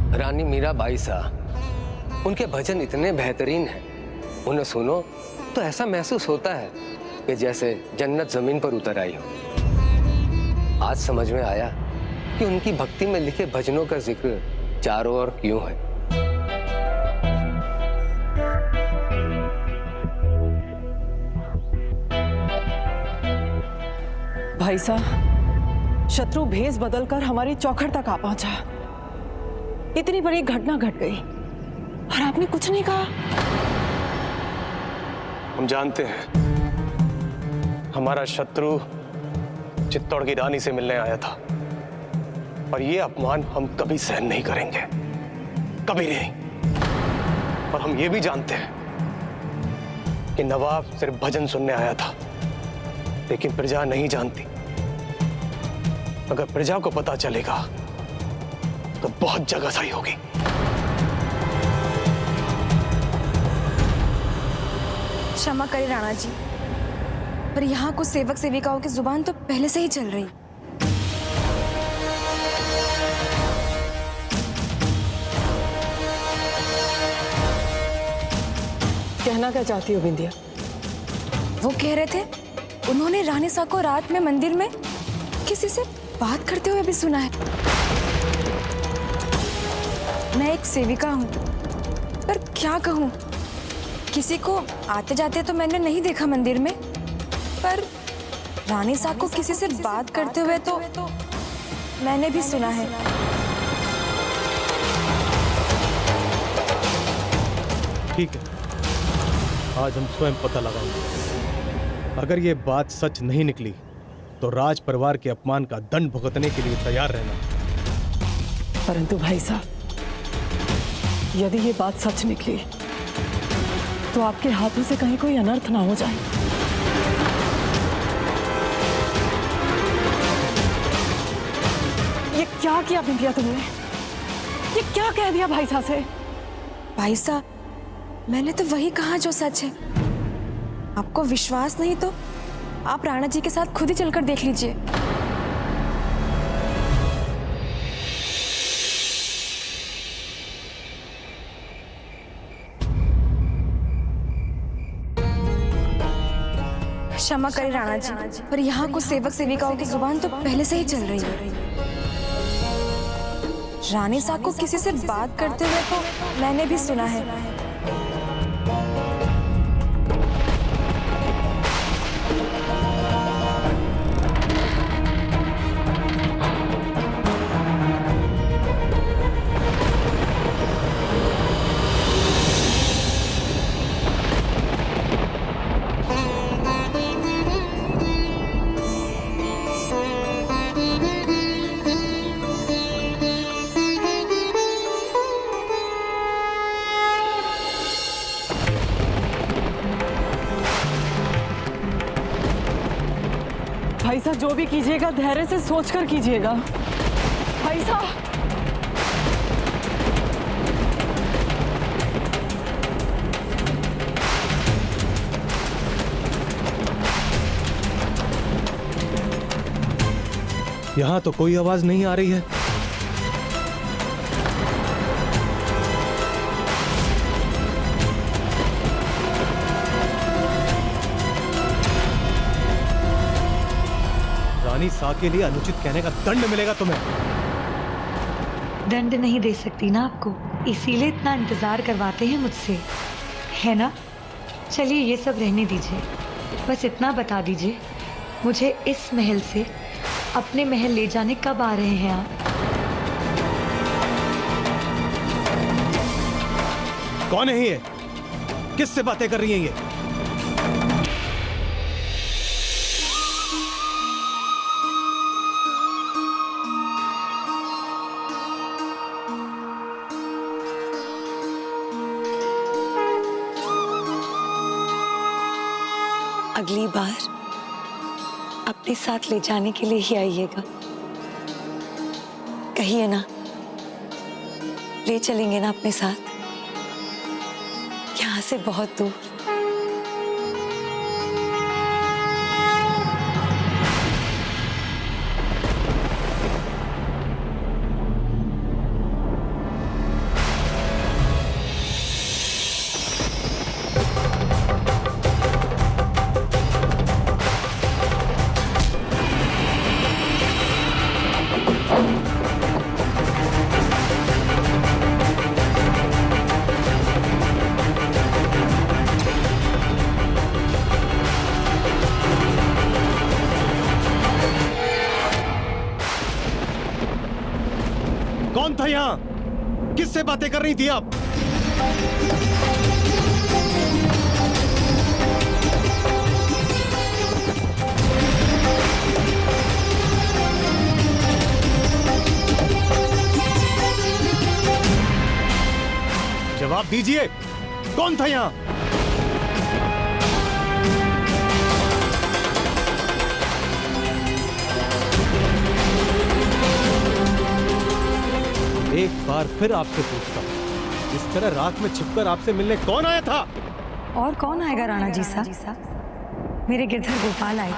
रानी मीराबाई सा, उनके भजन इतने बेहतरीन हैं, उन्हें सुनो तो ऐसा महसूस होता है कि जैसे जन्नत जमीन पर उतर आई हो। आज समझ में आया कि उनकी भक्ति में लिखे भजनों का जिक्र चारों ओर क्यों है। भाई साहब, शत्रु भेष बदलकर हमारी चौखट तक आ पहुंचा। इतनी बड़ी घटना घट गई और आपने कुछ नहीं कहा। हम जानते हैं हमारा शत्रु चित्तौड़ की रानी से मिलने आया था, और ये अपमान हम कभी सहन नहीं करेंगे, कभी नहीं। और हम ये भी जानते हैं कि नवाब सिर्फ भजन सुनने आया था, लेकिन प्रजा नहीं जानती। अगर प्रजा को पता चलेगा तो बहुत जगहसाई होगी। क्षमा करें राणा जी, पर यहाँ कुछ सेवक सेविकाओं की जुबान तो पहले से ही चल रही। कहना क्या चाहती हो बिंदिया? वो कह रहे थे उन्होंने रानी सा को रात में मंदिर में किसी से बात करते हुए भी सुना है। मैं एक सेविका हूँ, पर क्या कहूँ, किसी को आते जाते तो मैंने नहीं देखा मंदिर में, पर रानी सा को किसी से बात करते हुए तो मैंने भी सुना है। ठीक है, आज हम स्वयं पता लगाएंगे। अगर ये बात सच नहीं निकली तो राज परिवार के अपमान का दंड भुगतने के लिए तैयार रहना। परंतु भाई साहब, यदि ये बात सच निकली तो आपके हाथों से कहीं कोई अनर्थ ना हो जाए। ये क्या किया बिंदिया तुमने? ये क्या कह दिया भाई साहब से? भाई साहब, मैंने तो वही कहा जो सच है। आपको विश्वास नहीं तो आप राणा जी के साथ खुद ही चलकर देख लीजिए। क्षमा करें राणा जी, पर यहाँ कुछ सेवक सेविकाओं की जुबान तो पहले से ही चल रही है। रानी साहब को किसी से बात करते हुए तो मैंने भी सुना है। भाई साहब, जो भी कीजिएगा धैर्य से सोचकर कीजिएगा। भाई साहब, यहां तो कोई आवाज नहीं आ रही है। रानी सा के लिए अनुचित कहने का दंड मिलेगा तुम्हें। दंड नहीं दे सकती ना आपको, इसीलिए इतना इंतजार करवाते हैं मुझसे, है ना? चलिए ये सब रहने दीजिए, बस इतना बता दीजिए, मुझे इस महल से अपने महल ले जाने कब आ रहे हैं आप? कौन है ये? किससे बातें कर रही हैं ये? अगली बार अपने साथ ले जाने के लिए ही आइएगा। कहिए ना, ले चलेंगे ना अपने साथ, यहाँ से बहुत दूर। था यहाँ? किससे बातें कर रही थी आप? जवाब दीजिए, कौन था यहाँ? एक बार फिर आपसे पूछता हूं, इस तरह रात में छिपकर आपसे मिलने कौन आया था? और कौन आएगा राणा जी साहब? मेरे गिरधर गोपाल आए।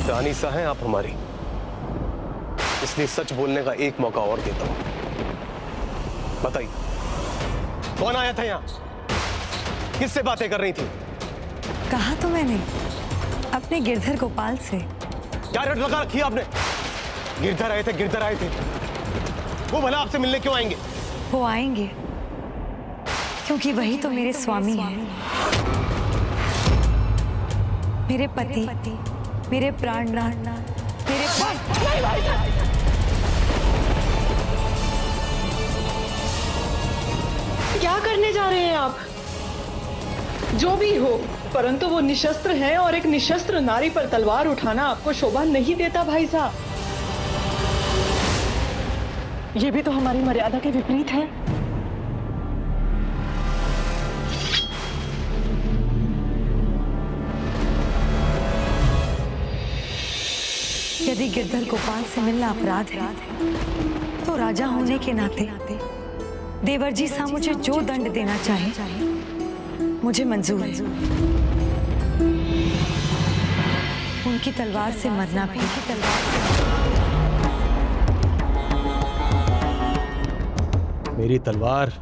रानी सा हैं आप हमारी, इसलिए सच बोलने का एक मौका और देता हूं। बताइए, कौन आया था यहाँ? किससे बातें कर रही थी? कहा तो मैंने, अपने गिरधर गोपाल से। क्या रट लगा रखी आपने? गिरधर आए थे, गिरधर आए थे। वो भला आपसे मिलने क्यों आएंगे? वो आएंगे क्योंकि वही तो मेरे स्वामी हैं, मेरे पति, मेरे प्राणनाथ, मेरे क्या करने जा रहे हैं आप? जो भी हो, परंतु वो निशस्त्र हैं और एक निशस्त्र नारी पर तलवार उठाना आपको शोभा नहीं देता भाई साहब। ये भी तो हमारी मर्यादा के विपरीत है। यदि गिरधर गोपाल से मिलना अपराध है, तो राजा होने के नाते देवर जी साहब मुझे जो दंड देना चाहे मुझे मंजूर है। उनकी तलवार से मरना भी मेरी तलवार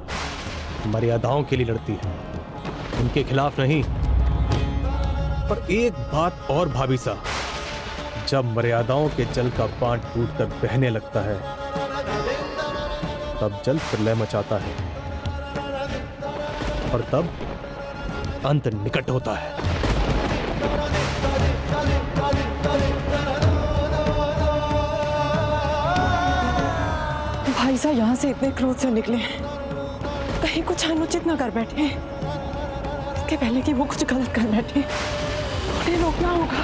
मर्यादाओं के लिए लड़ती है, उनके खिलाफ नहीं। पर एक बात और भाभी साहब, जब मर्यादाओं के जल का बांध टूटकर बहने लगता है, तब जल प्रलय मचाता है और तब अंत निकट होता है। भाई साहब यहाँ से इतने क्रोध से निकले हैं, कहीं कुछ अनुचित ना कर बैठे, इसके पहले कि वो कुछ गलत कर बैठे। उन्हें रोकना होगा।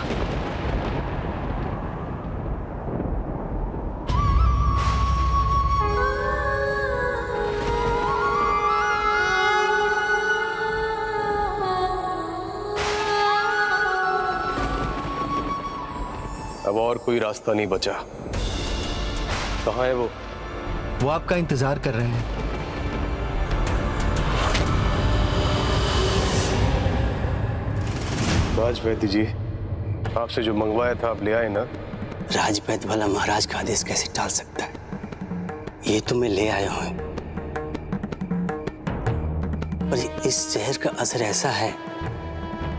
अब और कोई रास्ता नहीं बचा। कहाँ है वो? वो आपका इंतजार कर रहे हैं। राजवैद्य जी, आपसे जो मंगवाया था आप ले आए ना? राजवैद्य भला महाराज का आदेश कैसे टाल सकता है? ये तो मैं ले आया हूं, पर इस जहर का असर ऐसा है,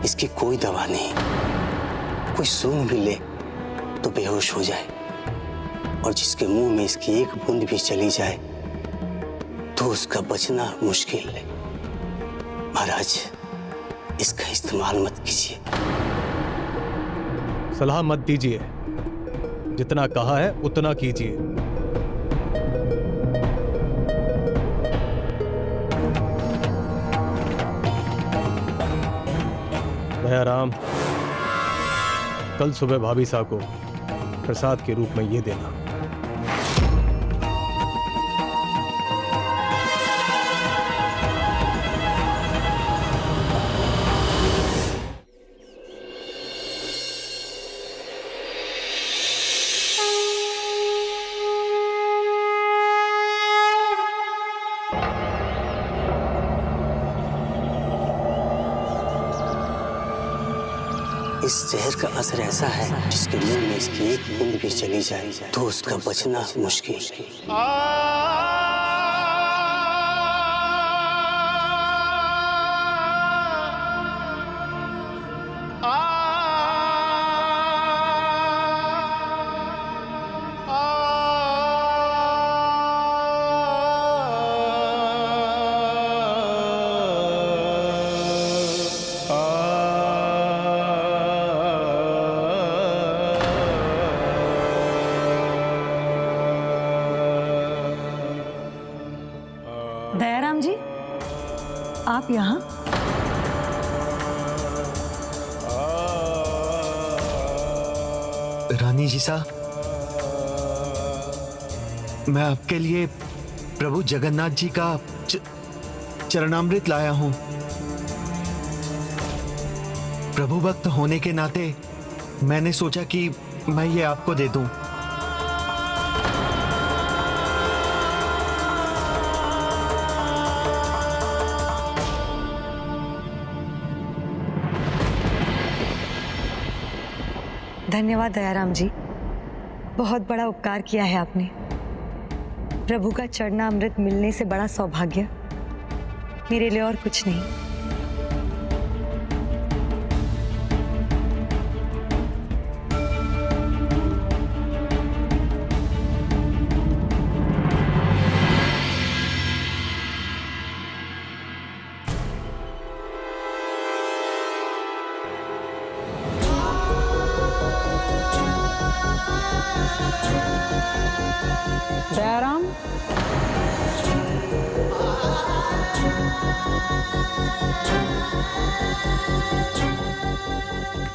इसकी कोई दवा नहीं। कोई सूंघ भी ले तो बेहोश हो जाए, और जिसके मुंह में इसकी एक बूंद भी चली जाए तो उसका बचना मुश्किल है। महाराज, इसका इस्तेमाल मत कीजिए। सलाह मत दीजिए, जितना कहा है उतना कीजिए। दयाराम, कल सुबह भाभी साहब को प्रसाद के रूप में ये देना। इस जहर का असर ऐसा है, जिसके मुंह में इसकी एक बूंद भी चली जाए तो उसका बचना मुश्किल है। आप यहाँ? रानी जी सा, मैं आपके लिए प्रभु जगन्नाथ जी का चरणामृत लाया हूं। प्रभु भक्त होने के नाते मैंने सोचा कि मैं ये आपको दे दूं। धन्यवाद दयाराम जी, बहुत बड़ा उपकार किया है आपने। प्रभु का चरणामृत मिलने से बड़ा सौभाग्य मेरे लिए और कुछ नहीं। दयाराम,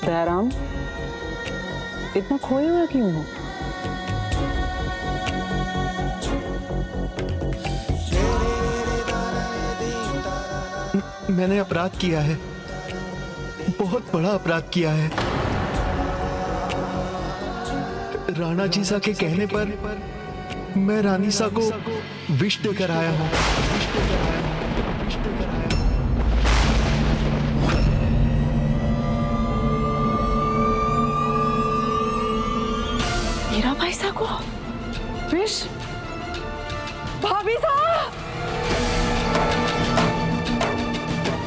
दयाराम, इतना खोए हुआ क्यों हो? मैंने अपराध किया है, बहुत बड़ा अपराध किया है। राणा जी सा के कहने पर मैं रानी सा को विष देकर आया हूं। मीरा भाई सा को विष? भाभी सा!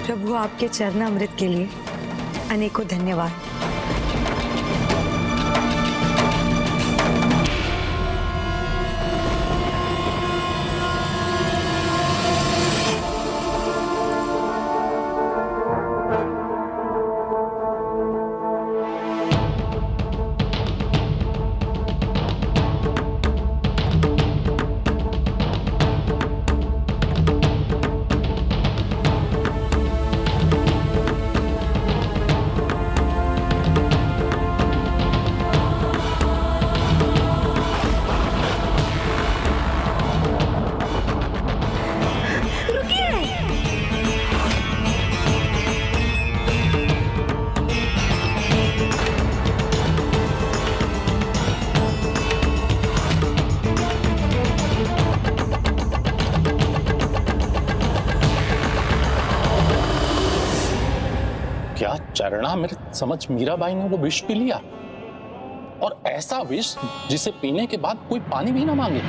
प्रभु आपके चरणामृत के लिए अनेकों धन्यवाद। क्या चरणामृत समझ मीराबाई ने वो विष पी लिया? और ऐसा विष जिसे पीने के बाद कोई पानी भी ना मांगे।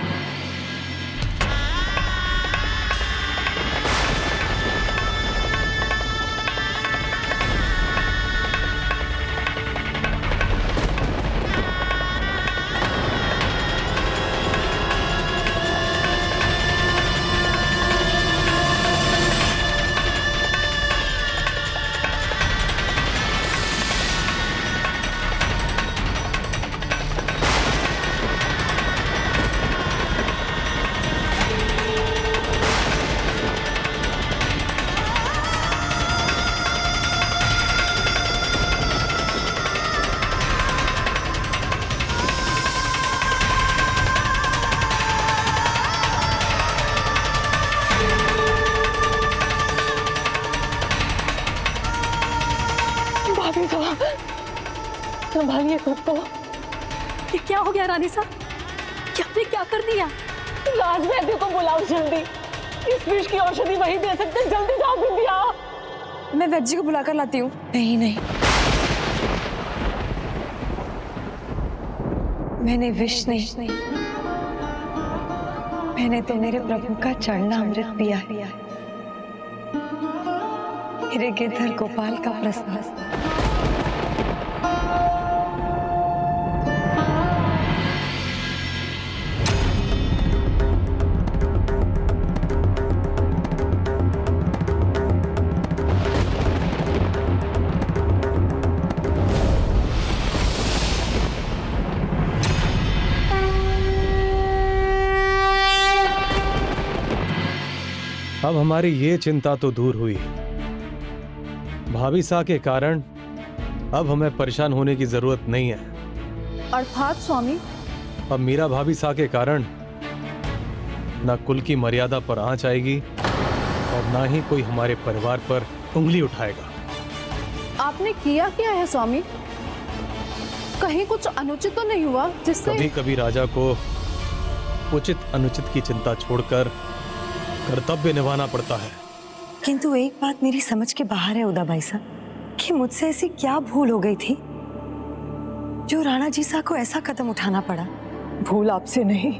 भाभी सा, संभालिए खुद को। ये क्या हो गया रानी साहब? क्या आपने क्या कर दिया? राज वैद्य को बुलाओ जल्दी। इस विष की औषधि वही दे सकते हैं। जल्दी जाओ बिंदिया। मैं वैद्य जी को बुलाकर लाती हूँ। नहीं नहीं, मैंने विष नहीं, मैंने तो मेरे प्रभु का चरणामृत पिया है। मेरे गिरधर गोपाल का प्रसाद। अब हमारी ये चिंता तो दूर हुई। भाभी सा के कारण अब हमें परेशान होने की जरूरत नहीं है। अर्थात स्वामी? अब मीरा भाभी सा के कारण ना कुल की मर्यादा पर आंच आएगी और ना ही कोई हमारे परिवार पर उंगली उठाएगा। आपने किया क्या है स्वामी? कहीं कुछ अनुचित तो नहीं हुआ जिससे? कभी कभी राजा को उचित अनुचित की चिंता छोड़कर कर्तव्य निभाना पड़ता है। किंतु एक बात मेरी समझ के बाहर है उदाबाई साहब, कि मुझसे ऐसी क्या भूल हो गई थी जो राणा जी सा को ऐसा कदम उठाना पड़ा। भूल आपसे नहीं,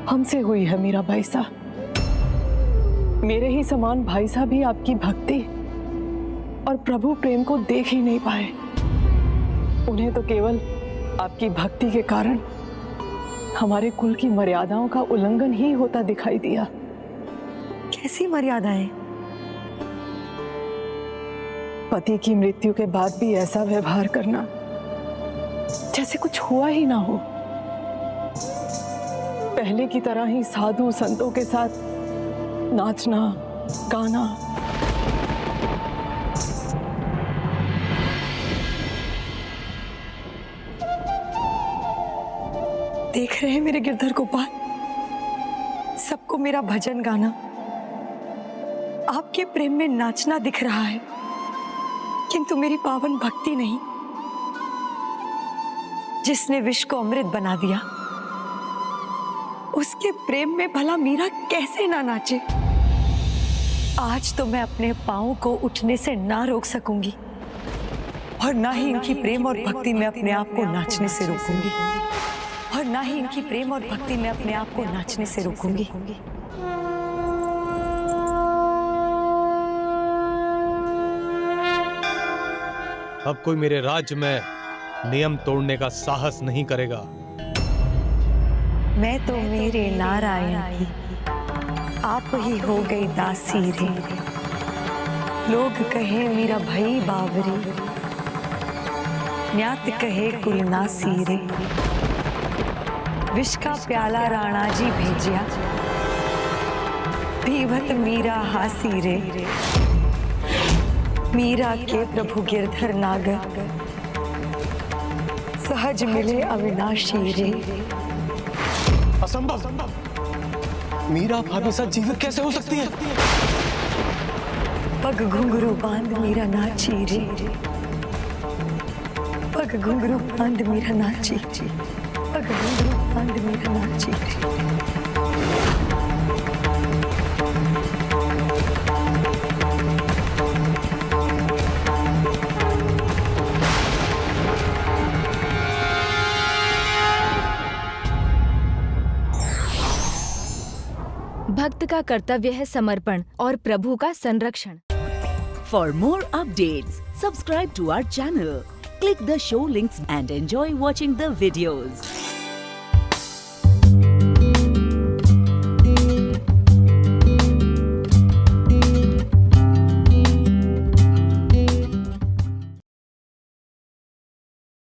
हमसे हुई है मीरा भाई साहब। मेरे ही समान भाई साहब भी आपकी भक्ति और प्रभु प्रेम को देख ही नहीं पाए। उन्हें तो केवल आपकी भक्ति के कारण हमारे कुल की मर्यादाओं का उल्लंघन ही होता दिखाई दिया। कैसी मर्यादाएं? पति की मृत्यु के बाद भी ऐसा व्यवहार करना जैसे कुछ हुआ ही ना हो। पहले की तरह ही साधु संतों के साथ नाचना गाना। देख रहे हैं मेरे गिरधर गोपाल, सबको मेरा भजन गाना, आपके प्रेम में नाचना दिख रहा है, किंतु मेरी पावन भक्ति नहीं। जिसने विष को अमृत बना दिया, उसके प्रेम में भला मीरा कैसे ना नाचे। आज तो मैं अपने पांव को उठने से ना रोक सकूंगी और ना ही इनकी प्रेम और भक्ति में अपने आप को नाचने से रोकूंगी, और ना ही इनकी प्रेम और भक्ति में अपने आप को नाचने से रोकूंगी। अब कोई मेरे राज्य में नियम तोड़ने का साहस नहीं करेगा। मैं तो मेरे नारायण की आप ही हो गई दासी रे। लोग कहे मेरा भई बावरी, न्यात कहे कुलनासी रे। विष का प्याला राणा जी भेजिया, पीवत मीरा हासी रे। मीरा के प्रभु गिरधर नागर, सहज मिले अविनाशी रे। असंभव, मीरा भाभी साथ जीवित कैसे हो सकती है? पग घुंघरू बांध मीरा नाची रे। पग घुंघरू बांध मीरा नाची, पग घुंघरू बांध मीरा नाची रे। भक्त का कर्तव्य है समर्पण और प्रभु का संरक्षण। For more updates, subscribe to our channel, click the show links and enjoy watching the videos.